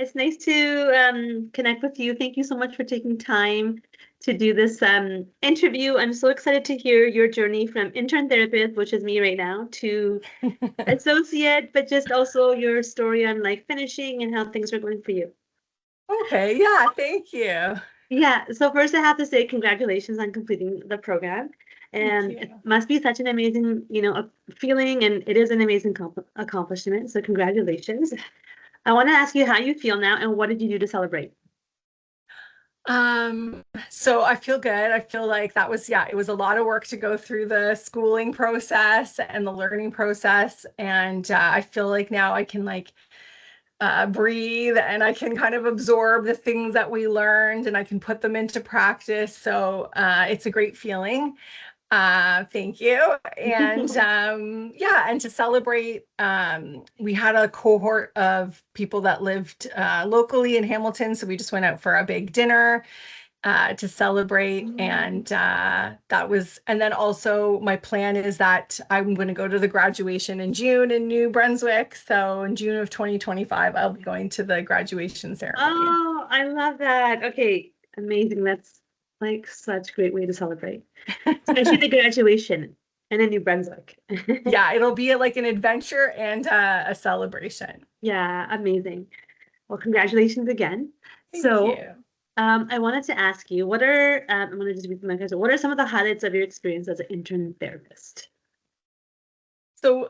It's nice to connect with you. Thank you so much for taking time to do this interview. I'm so excited to hear your journey from intern therapist, which is me right now, to associate, but just also your story on like finishing and how things are going for you. Okay, yeah, thank you. Yeah, so first I have to say congratulations on completing the program. Thank And it you. must be such an amazing, feeling, and it is an amazing accomplishment. So congratulations. I want to ask you how you feel now and what did you do to celebrate? So I feel good. I feel like that was, yeah, it was a lot of work to go through the schooling process and the learning process. And I feel like now I can like breathe and I can kind of absorb the things that we learned and I can put them into practice. So it's a great feeling. Thank you. And yeah, and to celebrate, we had a cohort of people that lived locally in Hamilton. So we just went out for a big dinner to celebrate. And that was, and then also my plan is that I'm going to go to the graduation in June in New Brunswick. So in June of 2025, I'll be going to the graduation ceremony. Oh, I love that. Okay, amazing. That's like such a great way to celebrate, especially the graduation and in New Brunswick. Yeah, it'll be like an adventure and a celebration. Yeah, amazing. Well, congratulations again. Thank So, you. I wanted to ask you, I'm going to just read my question. What are some of the highlights of your experience as an intern therapist? So,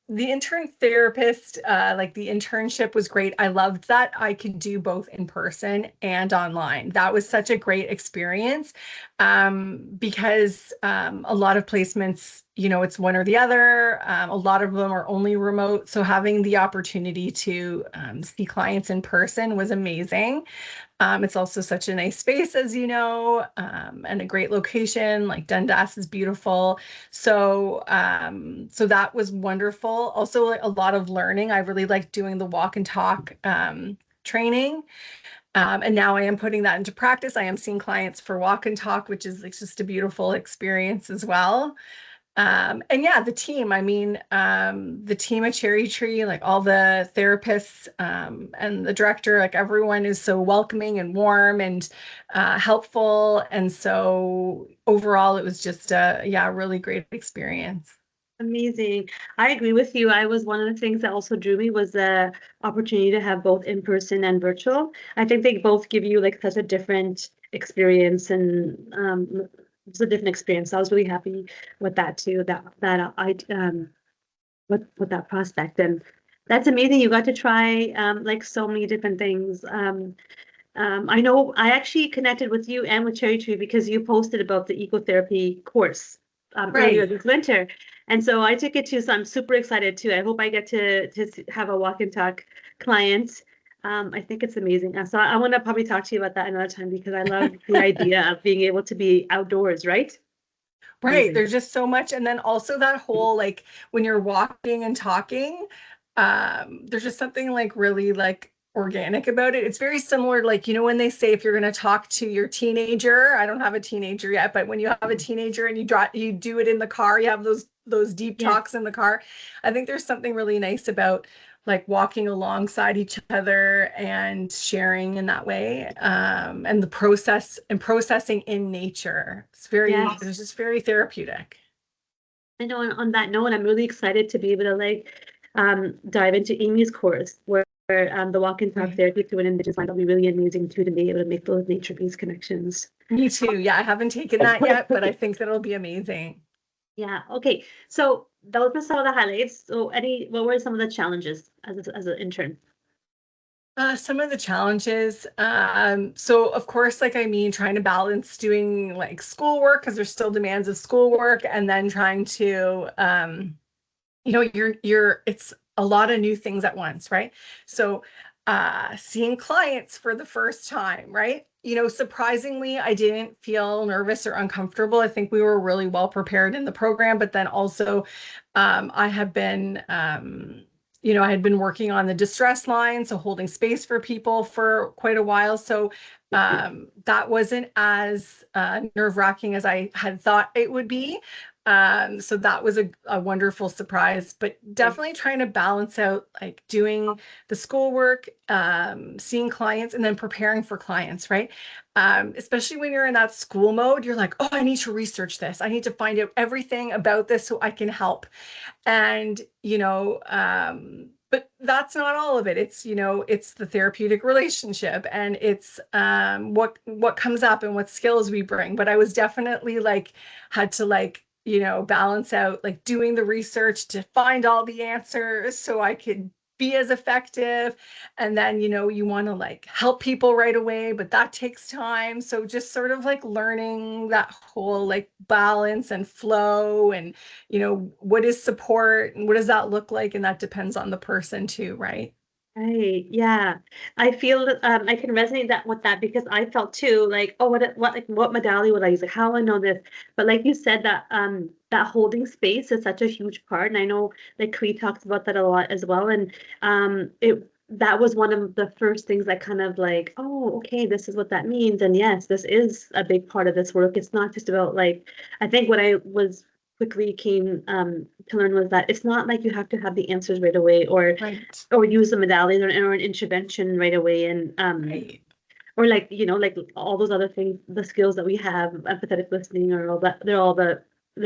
the intern therapist, like the internship was great. I loved that I could do both in person and online. That was such a great experience because a lot of placements, it's one or the other. A lot of them are only remote. So having the opportunity to see clients in person was amazing. It's also such a nice space, as you know, and a great location. Like Dundas is beautiful. So that was wonderful. Also, like, a lot of learning. I really liked doing the walk and talk training. And now I am putting that into practice. I am seeing clients for walk and talk, which is like just a beautiful experience as well. And yeah, the team, I mean, the team at Cherry Tree, like all the therapists, and the director, like everyone is so welcoming and warm and helpful. And so overall, it was just a really great experience. Amazing. I agree with you. I was one of the things that also drew me was the opportunity to have both in person and virtual. I think they both give you like such a different experience and it's a different experience. So I was really happy with that too. That I with that prospect, and that's amazing. You got to try like so many different things. I know I actually connected with you and with Cherry Tree because you posted about the ecotherapy course earlier Right. this winter. And so I took it too. So I'm super excited too. I hope I get to have a walk and talk client. I think it's amazing. So I want to probably talk to you about that another time because I love the idea of being able to be outdoors, right? Right. Amazing. There's just so much. And then also that whole, like, when you're walking and talking, there's just something like really like organic about it. It's very similar, like, when they say if you're going to talk to your teenager, I don't have a teenager yet, but when you have a teenager and you do it in the car, you have those deep Yes. talks in the car. I think there's something really nice about like walking alongside each other and sharing in that way, and the processing in nature. Yes. It's just very therapeutic. I know on that note, I'm really excited to be able to like dive into Amy's course where the walk and talk Right. therapy to an indigenous mind will be really amazing too to be able to make those nature-based connections. Me too. Yeah, I haven't taken that yet, but I think that'll be amazing. Yeah, okay. So those were some of the highlights. So what were some of the challenges as an intern? Some of the challenges. So of course, like I mean, trying to balance doing like schoolwork because there's still demands of schoolwork, and then trying to, it's a lot of new things at once, right? So, seeing clients for the first time, right? Surprisingly, I didn't feel nervous or uncomfortable. I think we were really well prepared in the program, but then also, I have been, I had been working on the distress line, so holding space for people for quite a while. So, that wasn't as nerve-wracking as I had thought it would be. So that was a wonderful surprise, but definitely trying to balance out like doing the schoolwork, seeing clients, and then preparing for clients, right? Especially when you're in that school mode, you're like, oh, I need to research this. I need to find out everything about this so I can help. And, but that's not all of it. It's, it's the therapeutic relationship, and it's what comes up and what skills we bring. But I was definitely like, had to like, balance out like doing the research to find all the answers so I could be as effective. And then, you want to like help people right away, but that takes time. So just sort of like learning that whole like balance and flow, and what is support and what does that look like? And that depends on the person too, right? Right. Yeah. I feel I can resonate that with that because I felt too like, oh, what modality would I use? Like, how do I know this? But like you said, that holding space is such a huge part. And I know like Cree talks about that a lot as well. And it that was one of the first things that kind of like, oh, okay, this is what that means. And yes, this is a big part of this work. It's not just about like, I think what I was quickly came to learn was that it's not like you have to have the answers right away, Right. or use the modality or an intervention right away, and Right. or like like all those other things, the skills that we have, empathetic listening, or all that, they're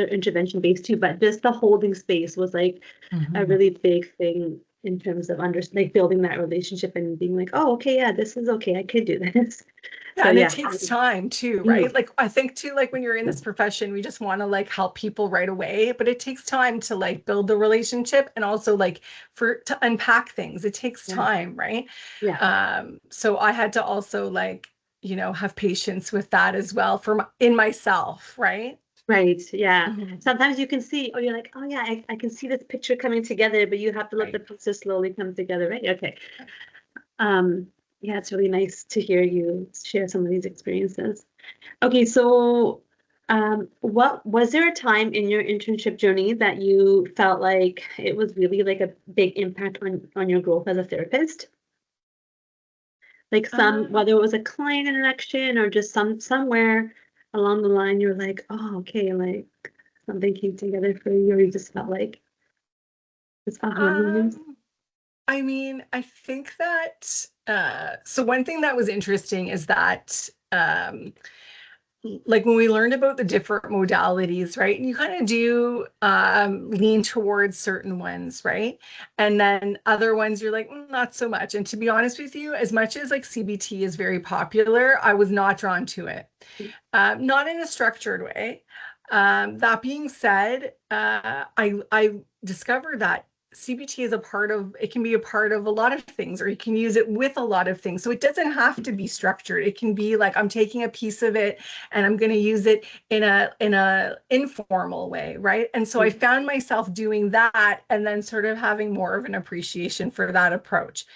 intervention based too, but just the holding space was like a Mhm. really big thing in terms of like building that relationship and being like, oh, okay, yeah, this is okay, I could do this. Yeah, So and it yeah. takes time too, right? Mhm. Like I think too, like when you're in this profession, we just want to like help people right away, but it takes time to like build the relationship, and also like for to unpack things. It takes Yeah. time, right? Yeah. So I had to also like, have patience with that as well for in myself, right? Right. Yeah. Mhm. Sometimes you can see, or you're like, oh yeah, I can see this picture coming together, but you have to let the Right. pieces slowly come together, right? Okay. Um, yeah, it's really nice to hear you share some of these experiences. Okay, so what was there a time in your internship journey that you felt like it was really like a big impact on your growth as a therapist? Like Um, whether it was a client interaction or just somewhere along the line, you're like, oh, okay, like something came together for you, or you just felt like this aha moment. um, I mean, I think that so one thing that was interesting is that like when we learned about the different modalities, right? And you kind of do lean towards certain ones, right? And then other ones you're like, not so much. And to be honest with you, as much as like CBT is very popular, I was not drawn to it, not in a structured way. That being said, I discovered that CBT is a part of, it can be a part of a lot of things, or you can use it with a lot of things. So it doesn't have to be structured. It can be like I'm taking a piece of it and I'm going to use it in a informal way, right? And so I found myself doing that, and then sort of having more of an appreciation for that approach.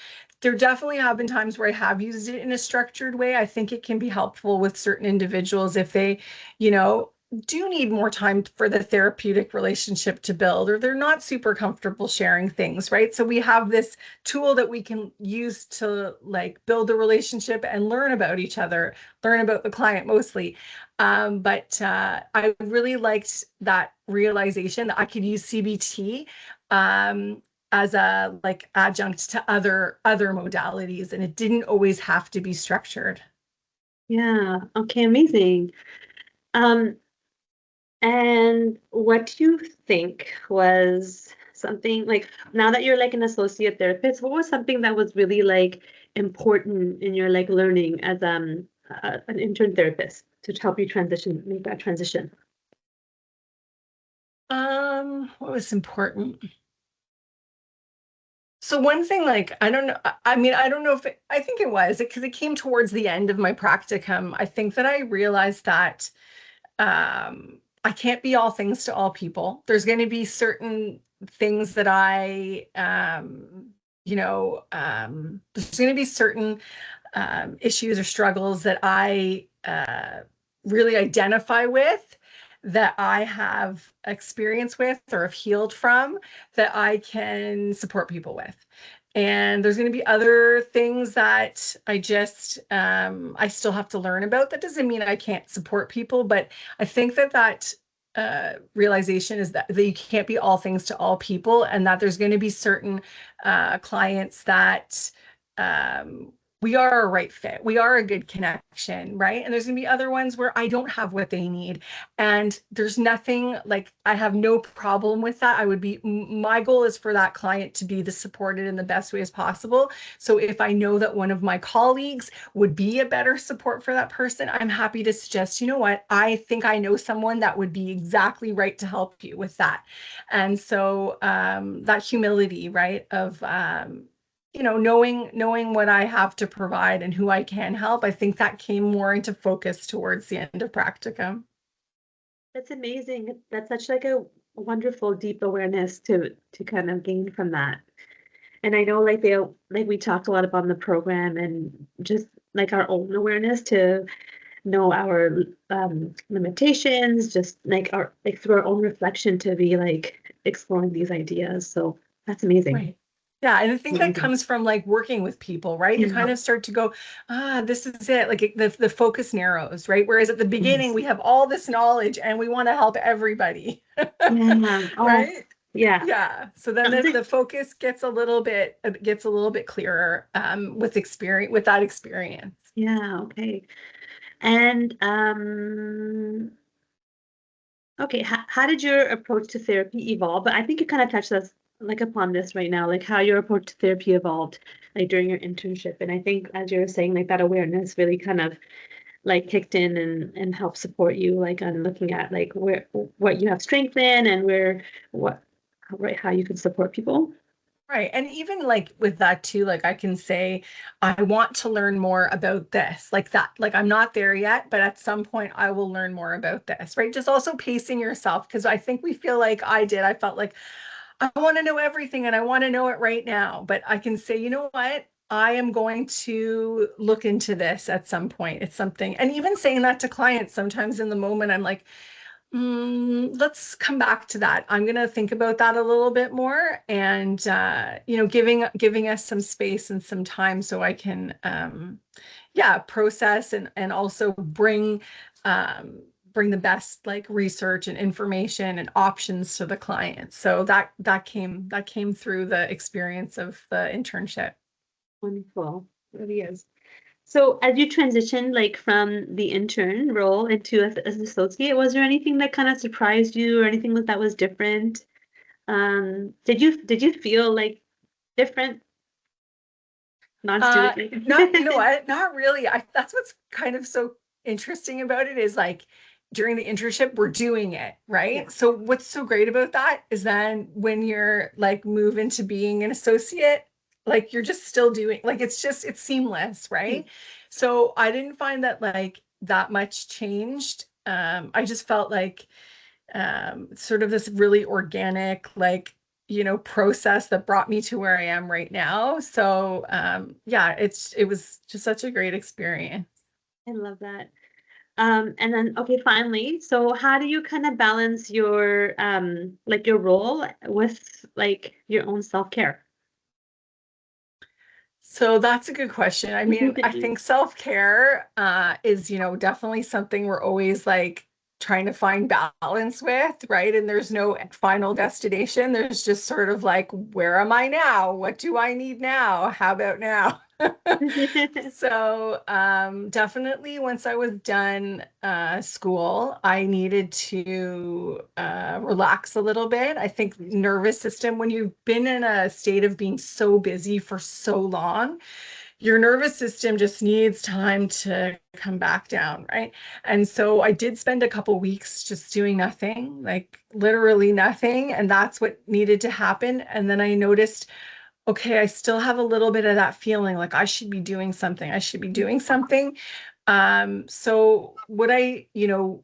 There definitely have been times where I have used it in a structured way. I think it can be helpful with certain individuals if they, you know, do need more time for the therapeutic relationship to build, or they're not super comfortable sharing things, right? So we have this tool that we can use to like build a relationship and learn about each other, learn about the client mostly. But I really liked that realization that I could use CBT as a like adjunct to other modalities, and it didn't always have to be structured. Yeah. Okay, amazing. Um, And what do you think was something like, now that you're like an associate therapist, what was something that was really like important in your like learning as an intern therapist to help you make that transition? What was important? So one thing, like, I don't know, I mean, I don't know if I think it was because it came towards the end of my practicum. I think that I realized that I can't be all things to all people. There's going to be certain things that there's going to be certain issues or struggles that I really identify with, that I have experience with or have healed from, that I can support people with. And there's going to be other things that I still have to learn about. That doesn't mean I can't support people, but I think that realization is that you can't be all things to all people, and that there's going to be certain clients that we are a right fit, we are a good connection, right? And there's going to be other ones where I don't have what they need, and there's nothing, like, I have no problem with that. My goal is for that client to be the supported in the best way as possible. So if I know that one of my colleagues would be a better support for that person, I'm happy to suggest, you know what, I think I know someone that would be exactly right to help you with that. And so that humility, right, of knowing what I have to provide and who I can help, I think that came more into focus towards the end of practicum. That's amazing. That's such like a wonderful deep awareness to kind of gain from that. And I know like we talked a lot about the program and just like our own awareness to know our limitations, just like our like through our own reflection to be like exploring these ideas. So that's amazing. Right. Yeah, and I think that Amazing. comes from like working with people, right? You kind Yeah. of start to go, this is it. Like the focus narrows, right? Whereas at the beginning Yes. we have all this knowledge and we want to help everybody, Yeah. Oh, right? yeah. Yeah. So then the focus gets a little bit clearer with experience, with that experience. Yeah. Okay. And okay, how did your approach to therapy evolve? But I think you kind of touched us like upon this right now, like how your approach to therapy evolved like during your internship. And I think as you were saying, like that awareness really kind of like kicked in and helped support you like on looking at like where what you have strength in and where what right how you can support people. Right. And even like with that too, like I can say, I want to learn more about this, like that. Like I'm not there yet, but at some point I will learn more about this, right? Just also pacing yourself, because I think we feel like I felt like I want to know everything and I want to know it right now. But I can say, you know what? I am going to look into this at some point. It's something, and even saying that to clients, sometimes in the moment, I'm like, let's come back to that. I'm going to think about that a little bit more, and giving us some space and some time so I can process and also bring the best like research and information and options to the client. So that came through the experience of the internship. Wonderful. It really is. So as you transitioned like from the intern role into as an associate, was there anything that kind of surprised you or anything that was different? Did you feel like different non-student? Not, you know what? Not really. That's what's kind of so interesting about it is like during the internship, we're doing it, Yeah. right? So what's so great about that is then when you're like move into being an associate, like you're just still doing, like it's seamless, right? So I didn't find that like that much changed. I just felt like sort of this really organic, like, process that brought me to where I am right now. So yeah, it was just such a great experience. I love that. And then okay, finally, so how do you kind of balance your like your role with like your own self-care? So that's a good question. I mean, I think self-care is, definitely something we're always like trying to find balance with, right? And there's no final destination. There's just sort of like, where am I now? What do I need now? How about now? So definitely once I was done school, I needed to relax a little bit. I think nervous system, when you've been in a state of being so busy for so long, your nervous system just needs time to come back down, right? And so I did spend a couple weeks just doing nothing, like literally nothing, and that's what needed to happen. And then I noticed, okay, I still have a little bit of that feeling like I should be doing something. I should be doing something. So what I,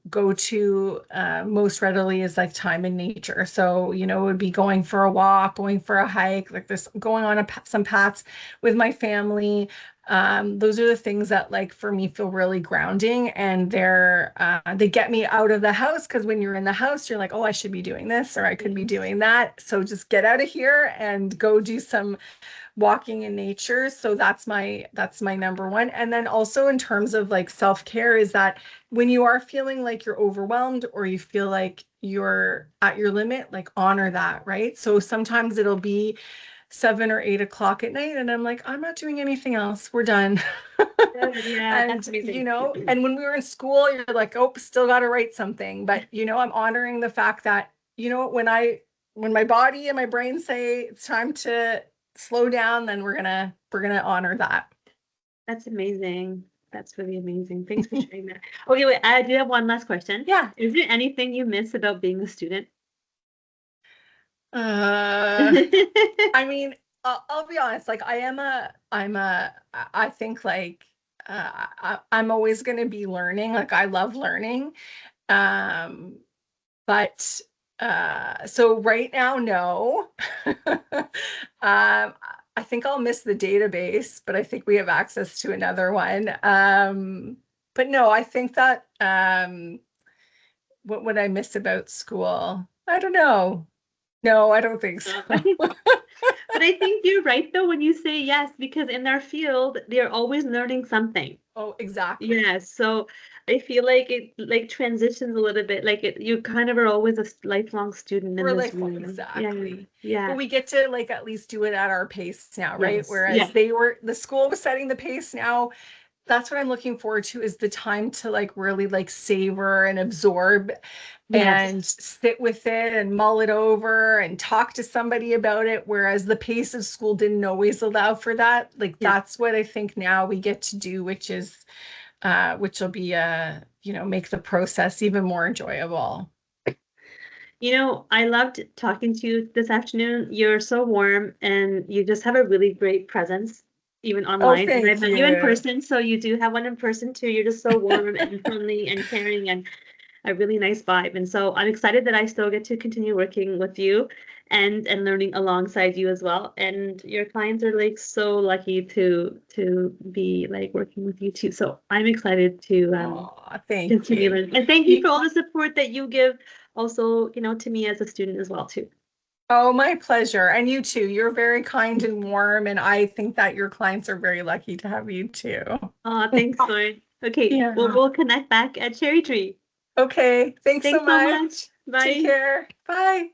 go to most readily is like time in nature. So, it would be going for a walk, going for a hike, like this, going on some paths with my family. Those are the things that like for me feel really grounding, and they get me out of the house, because when you're in the house, you're like, oh, I should be doing this or I could be doing that. So just get out of here and go do some walking in nature. So that's my number one. And then also in terms of like self-care is that when you are feeling like you're overwhelmed or you feel like you're at your limit, like honor that, right? So sometimes it'll be 7 or 8 o'clock at night, and I'm like, I'm not doing anything else. We're done. Yeah, And that's amazing. and when we were in school, you're like, oh, still got to write something. But I'm honoring the fact that, when my body and my brain say it's time to slow down, then we're gonna honor that. That's amazing. That's really amazing. Thanks for sharing that. Okay, wait, I do have one last question. Yeah. Is there anything you miss about being a student? I mean, I'll be honest, like I think like I'm always going to be learning. Like I love learning. Um, but so right now, no. I think I'll miss the database, but I think we have access to another one. But no, I think that what would I miss about school? I don't know. No, I don't think so. But I think you're right though when you say yes, because in our field, they're always learning something. Oh, exactly. Yes, so I feel like it like transitions a little bit. Like you kind of are always a lifelong student in We're this like, room. Yeah, exactly. But yeah, we get to like at least do it at our pace now, right? yes, Whereas yeah, the school was setting the pace now. That's what I'm looking forward to, is the time to like really like savor and absorb yes, and sit with it and mull it over and talk to somebody about it. Whereas the pace of school didn't always allow for that. Like yeah. that's what I think now we get to do, which will be make the process even more enjoyable. I loved talking to you this afternoon. You're so warm and you just have a really great presence, even Oh, online. And I've thank met you in you. person, so you do have one in person too. You're just so warm and friendly and caring and a really nice vibe. And so I'm excited that I still get to continue working with you and learning alongside you as well. And your clients are like so lucky to be like working with you too. So I'm excited to Oh, thank continue you. learning. And thank you You for all the support that you give also, to me as a student as well too. Oh, my pleasure. And you too. You're very kind and warm, and I think that your clients are very lucky to have you too. Thanks, Lauren. Okay, well, Yeah. we'll connect back at Cherry Tree. Okay. Thanks so Thanks so much. much. Take Bye. care. Bye.